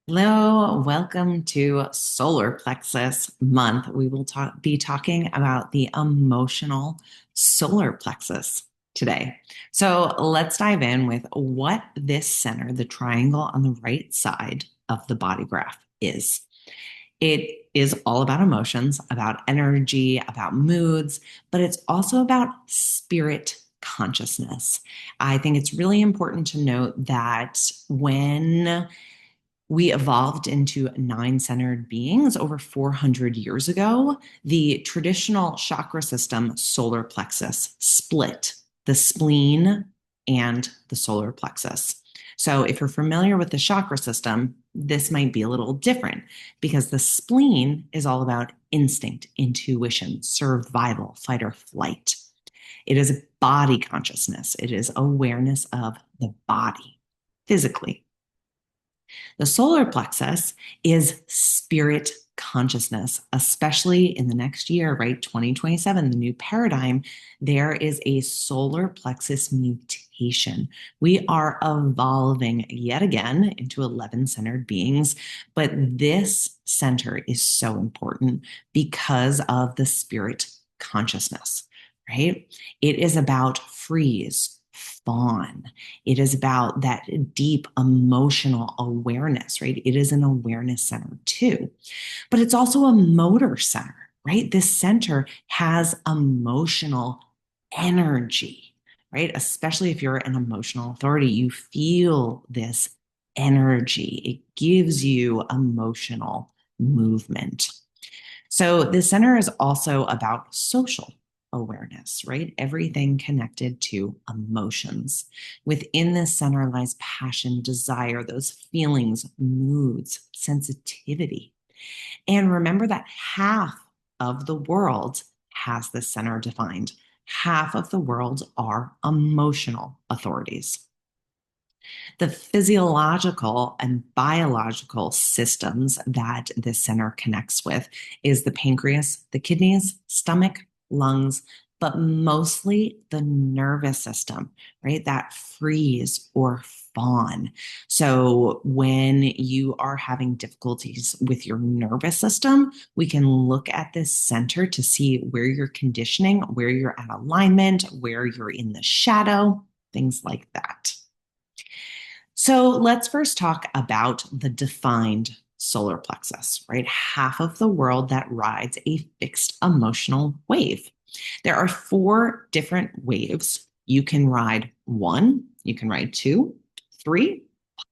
Hello, welcome to Solar Plexus Month. We will be talking about the emotional solar plexus today. So let's dive in with what this center, the triangle on the right side of the body graph, is. It is all about emotions, about energy, about moods, but it's also about spirit consciousness. I think it's really important to note that when we evolved into nine-centered beings over 400 years ago. The traditional chakra system, solar plexus, split the spleen and the solar plexus. So if you're familiar with the chakra system, this might be a little different because the spleen is all about instinct, intuition, survival, fight or flight. It is body consciousness. It is awareness of the body physically. The solar plexus is spirit consciousness, especially in the next year, right? 2027, the new paradigm, there is a solar plexus mutation. We are evolving yet again into 11-centered beings, but this center is so important because of the spirit consciousness, right? It is about freeze, fawn. It is about that deep emotional awareness, right? It is an awareness center too, but it's also a motor center, right? This center has emotional energy, right? Especially if you're an emotional authority, you feel this energy. It gives you emotional movement. So the center is also about social awareness, right? Everything connected to emotions. Within this center lies passion, desire, those feelings, moods, sensitivity. And remember that half of the world has this center defined. Half of the world are emotional authorities. The physiological and biological systems that this center connects with is the pancreas, the kidneys, stomach, lungs, but mostly the nervous system, right? That freeze or fawn. So when you are having difficulties with your nervous system, we can look at this center to see where you're conditioning, where you're at alignment, where you're in the shadow, things like that. So let's first talk about the defined solar plexus, right? Half of the world that rides a fixed emotional wave. There are four different waves. You can ride one, you can ride two, three,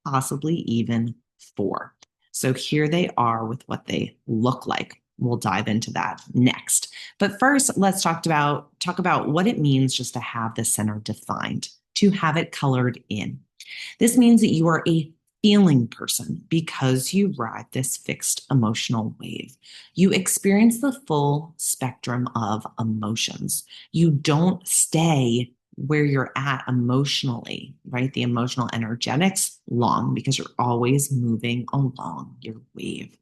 possibly even four. So here they are with what they look like. We'll dive into that next. But first, let's talk about what it means just to have the center defined, to have it colored in. This means that you are a feeling person because you ride this fixed emotional wave. You experience the full spectrum of emotions. You don't stay where you're at emotionally, right? The emotional energetics long because you're always moving along your wave.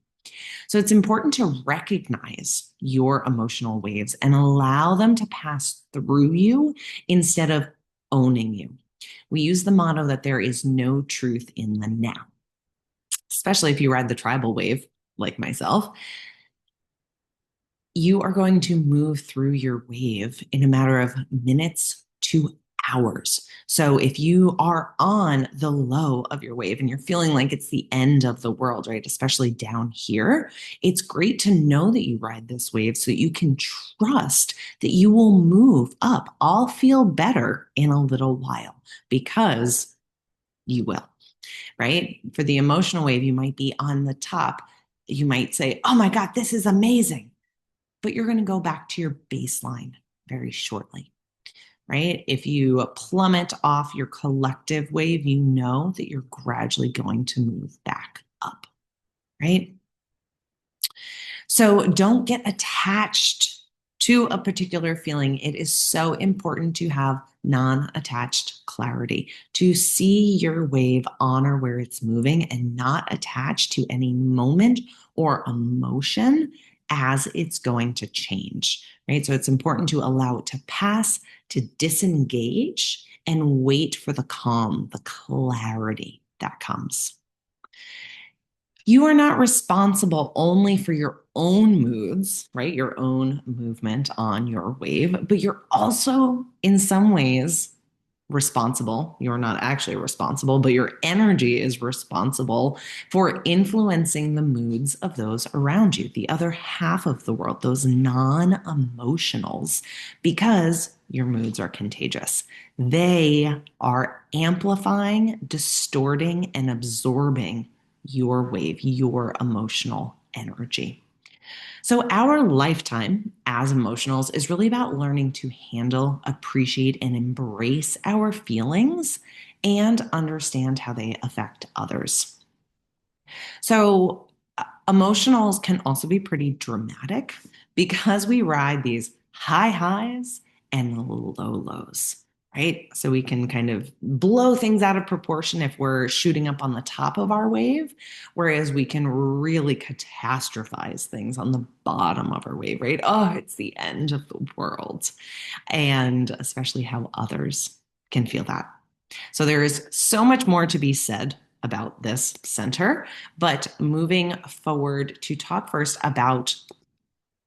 So it's important to recognize your emotional waves and allow them to pass through you instead of owning you. We use the motto that there is no truth in the now, especially if you ride the tribal wave like myself. You are going to move through your wave in a matter of minutes to hours. So if you are on the low of your wave and you're feeling like it's the end of the world, right? Especially down here, it's great to know that you ride this wave so that you can trust that you will move up. I'll feel better in a little while because you will, right? For the emotional wave, you might be on the top. You might say, oh my God, this is amazing. But you're going to go back to your baseline very shortly, right? If you plummet off your collective wave, you know that you're gradually going to move back up, right? So don't get attached to a particular feeling. It is so important to have non attached clarity, to see your wave, honor where it's moving, and not attach to any moment or emotion as it's going to change, right? So it's important to allow it to pass, to disengage, and wait for the calm, the clarity that comes. You are not responsible only for your own moods, right? Your own movement on your wave, but you're also in some ways responsible. You're not actually responsible, but your energy is responsible for influencing the moods of those around you, the other half of the world, those non emotionals, because your moods are contagious. They are amplifying, distorting, and absorbing your wave, your emotional energy. So, our lifetime as emotionals is really about learning to handle, appreciate, and embrace our feelings and understand how they affect others. So, emotionals can also be pretty dramatic because we ride these high highs and low lows, right? So we can kind of blow things out of proportion if we're shooting up on the top of our wave, whereas we can really catastrophize things on the bottom of our wave, right? Oh, it's the end of the world. And especially how others can feel that. So there is so much more to be said about this center, but moving forward to talk first about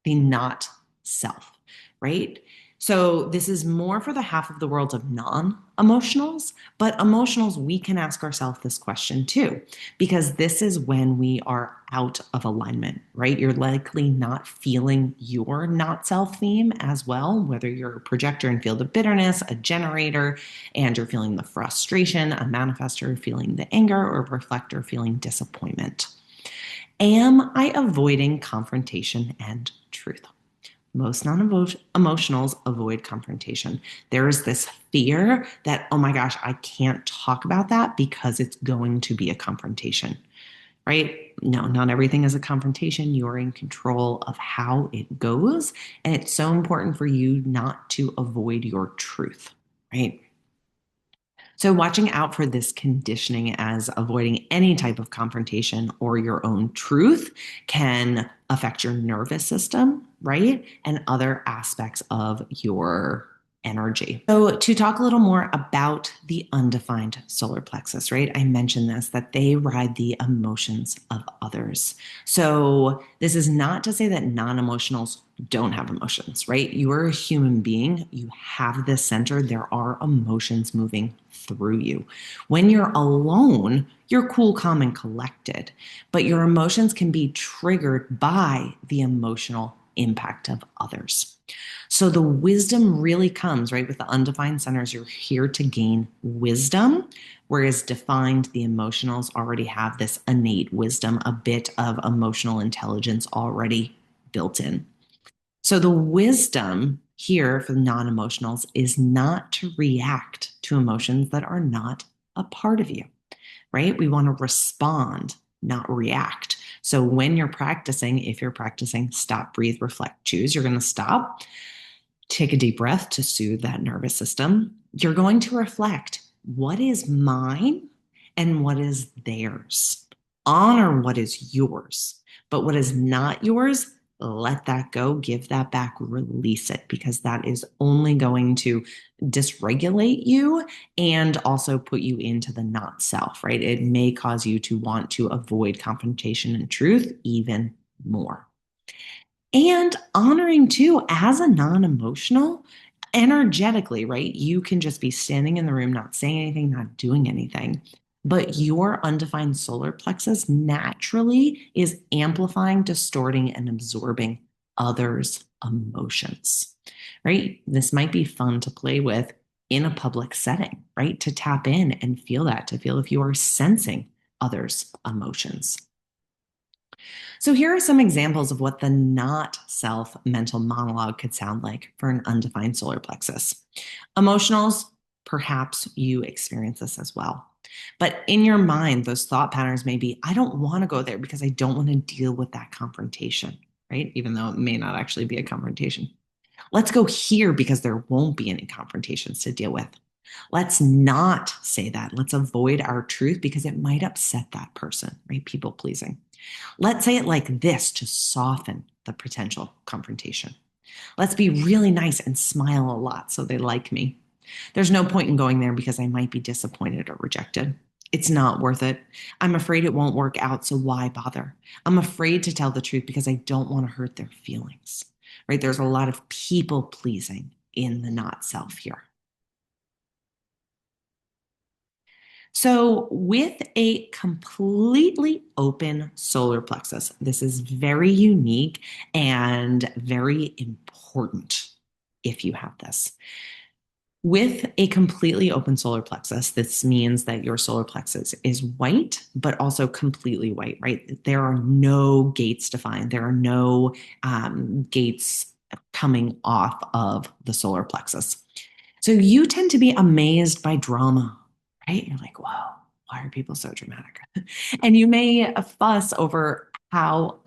the not self, right? So this is more for the half of the world of non-emotionals, but emotionals, we can ask ourselves this question too, because this is when we are out of alignment, right? You're likely not feeling your not self theme as well, whether you're a projector and feel the bitterness, a generator, and you're feeling the frustration, a manifestor feeling the anger, or a reflector feeling disappointment. Am I avoiding confrontation and truth? Most non emotionals avoid confrontation. There is this fear that, oh my gosh, I can't talk about that because it's going to be a confrontation, right? No, not everything is a confrontation. You're in control of how it goes. And it's so important for you not to avoid your truth, right? So, watching out for this conditioning as avoiding any type of confrontation or your own truth can affect your nervous system, right? And other aspects of your energy. So, to talk a little more about the undefined solar plexus, right? I mentioned this that they ride the emotions of others. So, this is not to say that non emotionals don't have emotions, right? You are a human being. You have this center. There are emotions moving through you. When you're alone, you're cool, calm, and collected, but your emotions can be triggered by the emotional impact of others. So the wisdom really comes, right, with the undefined centers. You're here to gain wisdom, whereas defined, the emotionals already have this innate wisdom, a bit of emotional intelligence already built in. So the wisdom here for the non emotionals is not to react to emotions that are not a part of you, right? We want to respond, not react. So when you're practicing, if you're practicing stop, breathe, reflect, choose, you're going to stop, take a deep breath to soothe that nervous system. You're going to reflect what is mine and what is theirs. Honor what is yours, but what is not yours, let that go, give that back, release it, because that is only going to dysregulate you and also put you into the not self, right? It may cause you to want to avoid confrontation and truth even more. And honoring too, as a non emotional, energetically, right? You can just be standing in the room, not saying anything, not doing anything. But your undefined solar plexus naturally is amplifying, distorting, and absorbing others' emotions, right? This might be fun to play with in a public setting, right? To tap in and feel that, to feel if you are sensing others' emotions. So, here are some examples of what the not self mental monologue could sound like for an undefined solar plexus. Emotionals, perhaps you experience this as well. But in your mind, those thought patterns may be I don't want to go there because I don't want to deal with that confrontation, right? Even though it may not actually be a confrontation. Let's go here because there won't be any confrontations to deal with. Let's not say that. Let's avoid our truth because it might upset that person, right? People pleasing. Let's say it like this to soften the potential confrontation. Let's be really nice and smile a lot so they like me. There's no point in going there because I might be disappointed or rejected. It's not worth it. I'm afraid it won't work out, so why bother? I'm afraid to tell the truth because I don't want to hurt their feelings, right? There's a lot of people pleasing in the not self here. So, with a completely open solar plexus, this is very unique and very important if you have this. With a completely open solar plexus, this means that your solar plexus is white, but also completely white, right? There are no gates defined. There are no gates coming off of the solar plexus. So you tend to be amazed by drama, right? You're like, whoa, why are people so dramatic? And you may fuss over what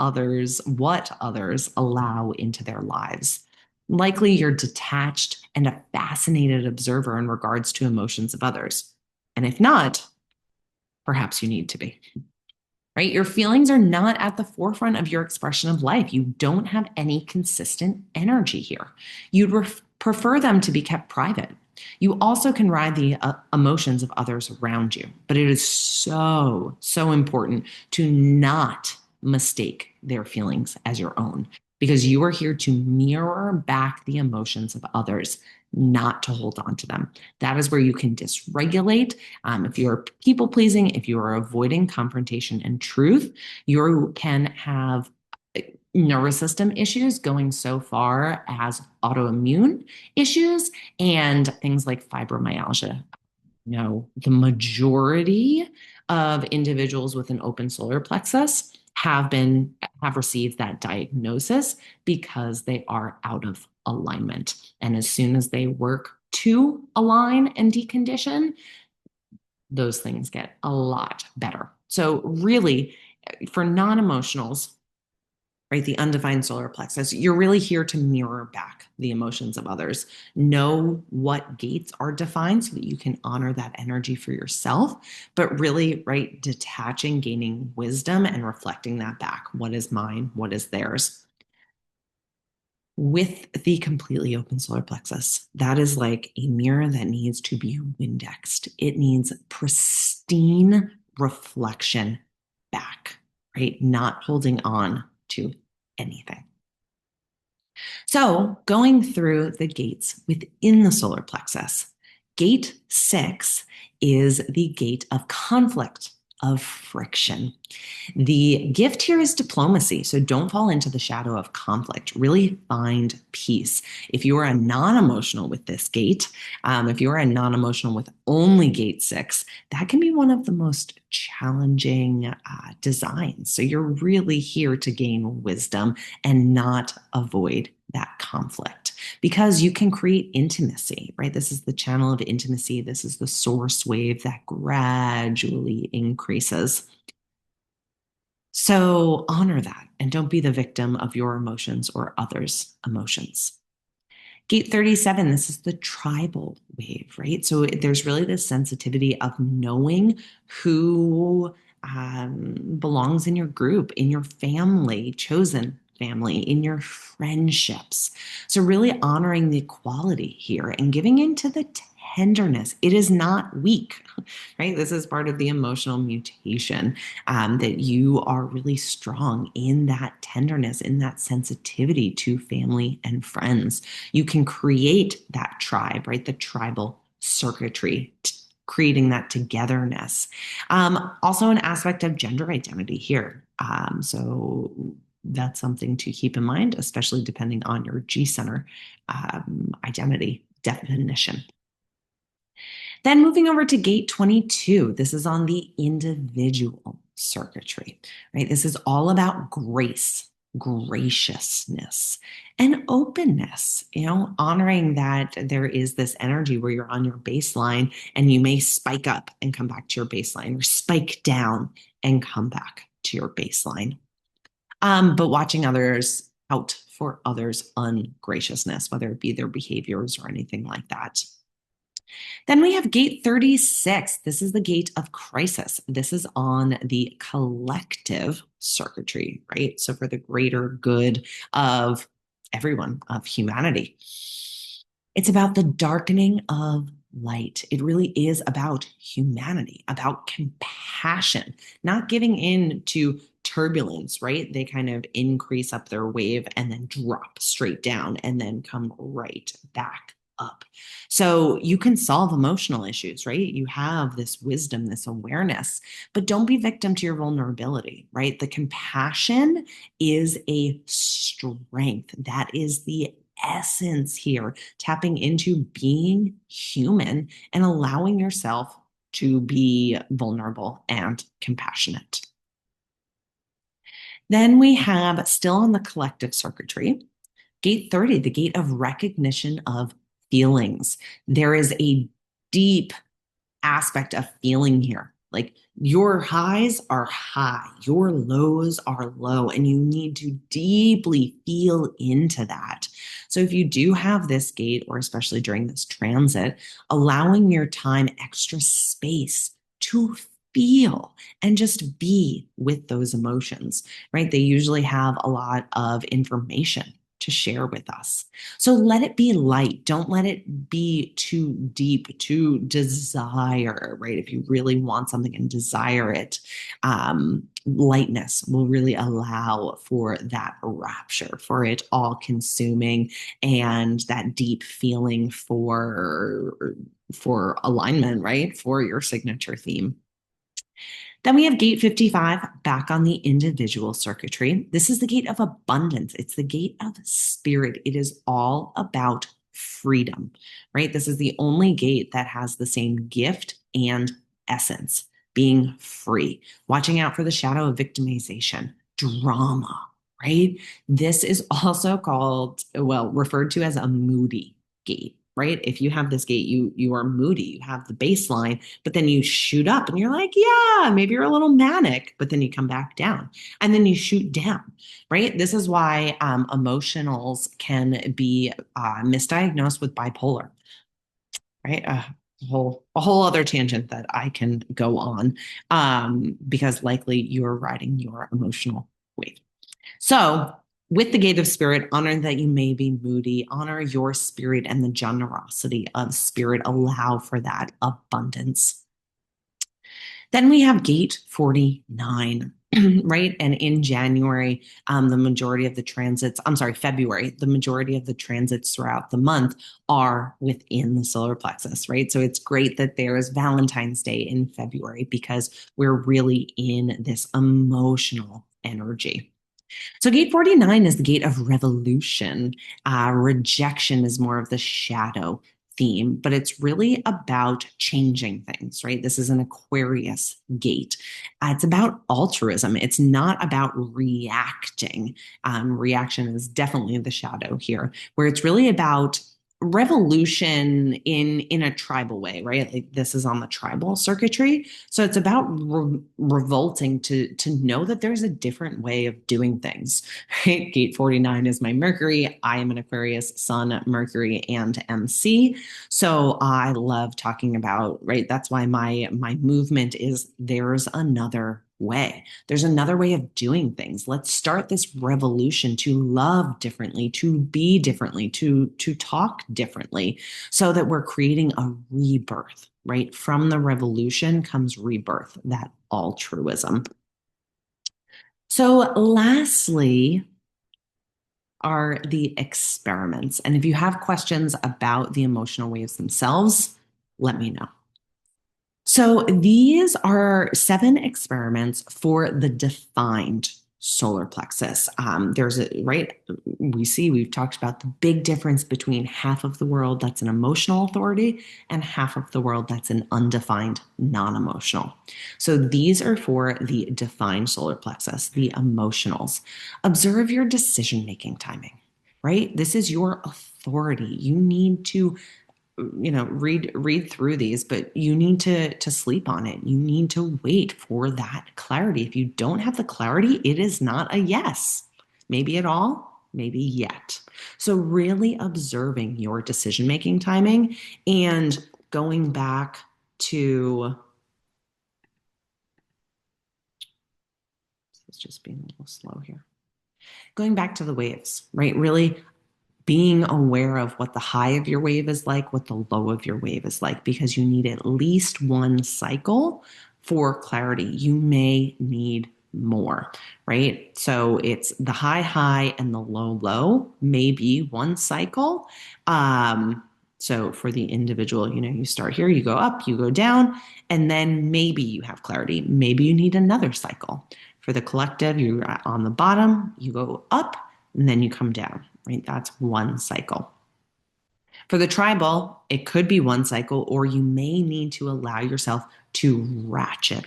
others allow into their lives. Likely you're detached and a fascinated observer in regards to emotions of others. And if not, perhaps you need to be, right? Your feelings are not at the forefront of your expression of life. You don't have any consistent energy here. You'd prefer them to be kept private. You also can ride the emotions of others around you, but it is so, so important to not mistake their feelings as your own because you are here to mirror back the emotions of others, not to hold on to them. That is where you can dysregulate. If you're people pleasing, if you are avoiding confrontation and truth, you can have nervous system issues going so far as autoimmune issues and things like fibromyalgia. No, the majority of individuals with an open solar plexus have received that diagnosis because they are out of alignment. And as soon as they work to align and decondition, those things get a lot better. So really, for non-emotionals, right, the undefined solar plexus, you're really here to mirror back the emotions of others. Know what gates are defined so that you can honor that energy for yourself, but really, right, detaching, gaining wisdom and reflecting that back. What is mine? What is theirs? With the completely open solar plexus, that is like a mirror that needs to be Windexed. It needs pristine reflection back, right? Not holding on to anything. So, going through the gates within the solar plexus, gate 6 is the gate of conflict, of friction. The gift here is diplomacy. So don't fall into the shadow of conflict. Really find peace. If you are a non emotional with this gate, if you are a non emotional with only gate 6, that can be one of the most challenging designs. So you're really here to gain wisdom and not avoid that conflict because you can create intimacy, right? This is the channel of intimacy. This is the source wave that gradually increases. So honor that and don't be the victim of your emotions or others' emotions. Gate 37, this is the tribal wave, right? So there's really this sensitivity of knowing who belongs in your group, in your family, chosen family, in your friendships. So really honoring the equality here and giving into the tenderness. It is not weak, right? This is part of the emotional mutation that you are really strong in that tenderness, in that sensitivity to family and friends. You can create that tribe, right? The tribal circuitry, creating that togetherness. Also, an aspect of gender identity here. So that's something to keep in mind, especially depending on your G center identity definition. Then moving over to gate 22, this is on the individual circuitry, right? This is all about grace, graciousness, and openness, honoring that there is this energy where you're on your baseline and you may spike up and come back to your baseline or spike down and come back to your baseline. But watching others out for others' ungraciousness, whether it be their behaviors or anything like that. Then we have gate 36. This is the gate of crisis. This is on the collective circuitry, right? So for the greater good of everyone, of humanity. It's about the darkening of light. It really is about humanity, about compassion, not giving in to turbulence, right? They kind of increase up their wave and then drop straight down and then come right back up. So you can solve emotional issues, right? You have this wisdom, this awareness, but don't be victim to your vulnerability, right? The compassion is a strength. That is the essence here, tapping into being human and allowing yourself to be vulnerable and compassionate. Then we have, still on the collective circuitry, gate 30, the gate of recognition of feelings. There is a deep aspect of feeling here. Like your highs are high, your lows are low, and you need to deeply feel into that. So, if you do have this gate, or especially during this transit, allowing your time extra space to feel and just be with those emotions, right? They usually have a lot of information to share with us. So let it be light. Don't let it be too deep, too desire, right? If you really want something and desire it, lightness will really allow for that rapture, for it all consuming, and that deep feeling for alignment, right? For your signature theme. Then we have gate 55 back on the individual circuitry. This is the gate of abundance. It's the gate of spirit. It is all about freedom, right? This is the only gate that has the same gift and essence, being free, watching out for the shadow of victimization, drama, right? This is also called, well, referred to as a moody gate, right? If you have this gate, you are moody, you have the baseline, but then you shoot up and you're like, yeah, maybe you're a little manic, but then you come back down and then you shoot down, right? This is why emotionals can be misdiagnosed with bipolar, right? A whole other tangent that I can go on, because likely you're riding your emotional wave. So, with the gate of spirit, honor that you may be moody, honor your spirit and the generosity of spirit, allow for that abundance. Then we have gate 49, right? And in January, the majority of the transits, I'm sorry, February, the majority of the transits throughout the month are within the solar plexus, right? So it's great that there is Valentine's Day in February because we're really in this emotional energy. So, gate 49 is the gate of revolution. Rejection is more of the shadow theme, but it's really about changing things, right? This is an Aquarius gate. It's about altruism. It's not about reacting. Reaction is definitely the shadow here, where it's really about revolution in a tribal way, right? Like this is on the tribal circuitry, so it's about revolting to know that there's a different way of doing things, right? Gate 49 is my Mercury. I am an Aquarius, Sun, Mercury, and MC. So I love talking about, right? That's why my movement is there's another way. There's another way of doing things. Let's start this revolution to love differently, to be differently, to talk differently, so that we're creating a rebirth, right? From the revolution comes rebirth, that altruism. So lastly are the experiments. And if you have questions about the emotional waves themselves, let me know. So these are 7 experiments for the defined solar plexus. There's a, right, we've talked about the big difference between half of the world that's an emotional authority and half of the world that's an undefined non-emotional. So these are for the defined solar plexus, the emotionals. Observe your decision-making timing, right? This is your authority. You need to read through these, but you need to sleep on it. You need to wait for that clarity. If you don't have the clarity, it is not a yes. Maybe at all, maybe yet. So really observing your decision making timing and going back to, it's just being a little slow here, going back to the waves, right? Really being aware of what the high of your wave is like, what the low of your wave is like, because you need at least one cycle for clarity. You may need more, right? So it's the high, high, and the low, low, maybe one cycle. So for the individual, you start here, you go up, you go down, and then maybe you have clarity. Maybe you need another cycle. For the collective, you're on the bottom, you go up, and then you come down, right? That's one cycle. For the tribal, it could be one cycle, or you may need to allow yourself to ratchet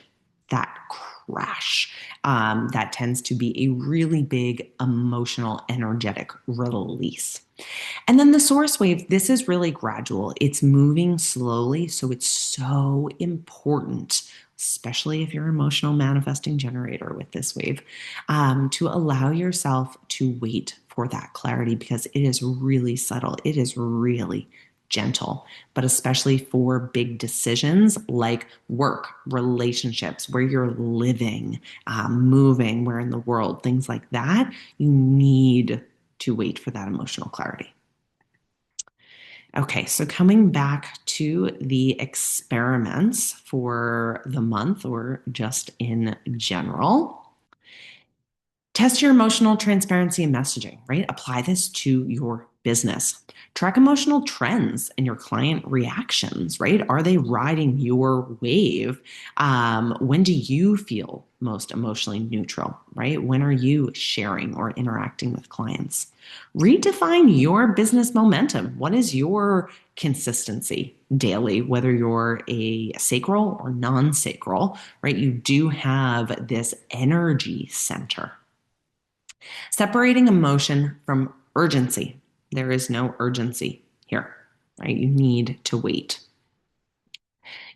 that crash. That tends to be a really big emotional, energetic release. And then the source wave, this is really gradual. It's moving slowly. So it's so important, especially if you're an emotional manifesting generator with this wave, to allow yourself to wait for that clarity because it is really subtle. It is really gentle, but especially for big decisions like work, relationships, where you're living, moving, where in the world, things like that, you need to wait for that emotional clarity. Okay, so coming back to the experiments for the month or just in general, test your emotional transparency and messaging, right? Apply this to your business. Track emotional trends and your client reactions, right? Are they riding your wave? When do you feel most emotionally neutral, right? When are you sharing or interacting with clients? Redefine your business momentum. What is your consistency daily, whether you're a sacral or non sacral, right? You do have this energy center. Separating emotion from urgency. There is no urgency here, right? You need to wait.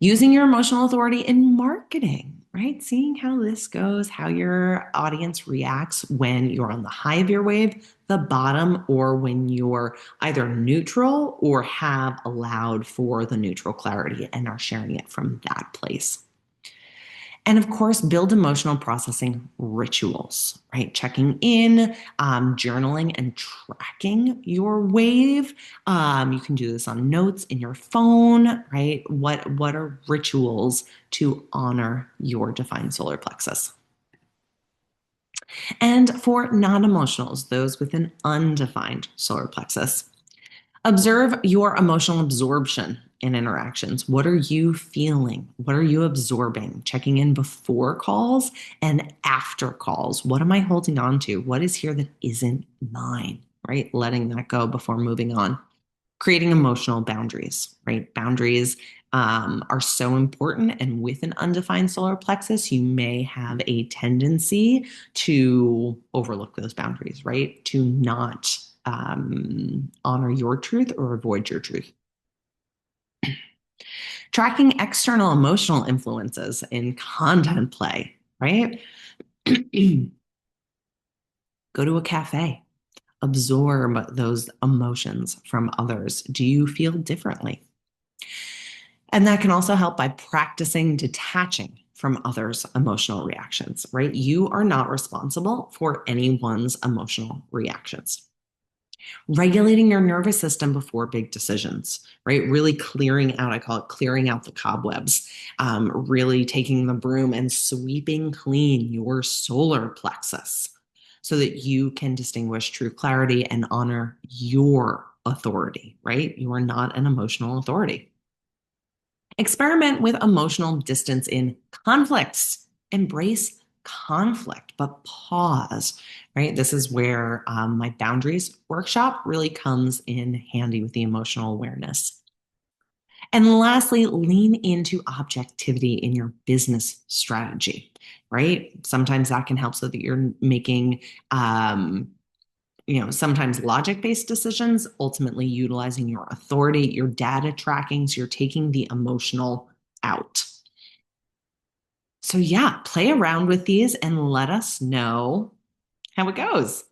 Using your emotional authority in marketing, right? Seeing how this goes, how your audience reacts when you're on the high of your wave, the bottom, or when you're either neutral or have allowed for the neutral clarity and are sharing it from that place. And of course, build emotional processing rituals, right? Checking in, journaling, and tracking your wave. You can do this on notes in your phone, right? What are rituals to honor your divine solar plexus? And for non emotionals, those with an undefined solar plexus, observe your emotional absorption in interactions. What are you feeling? What are you absorbing? Checking in before calls and after calls. What am I holding on to? What is here that isn't mine? Right? Letting that go before moving on. Creating emotional boundaries, right? Boundaries are so important. And with an undefined solar plexus, you may have a tendency to overlook those boundaries, right? To not honor your truth or avoid your truth. Tracking external emotional influences in content play, right? Go to a cafe, absorb those emotions from others. Do you feel differently? And that can also help by practicing detaching from others' emotional reactions, right? You are not responsible for anyone's emotional reactions. Regulating your nervous system before big decisions, right? Really clearing out, I call it clearing out the cobwebs, really taking the broom and sweeping clean your solar plexus so that you can distinguish true clarity and honor your authority, right? You are not an emotional authority. Experiment with emotional distance in conflicts. Embrace conflict, but pause, right? This is where my boundaries workshop really comes in handy with the emotional awareness. And lastly, lean into objectivity in your business strategy, right? Sometimes that can help so that you're making sometimes logic-based decisions, ultimately utilizing your authority, your data tracking, so you're taking the emotional out. So yeah, play around with these and let us know how it goes.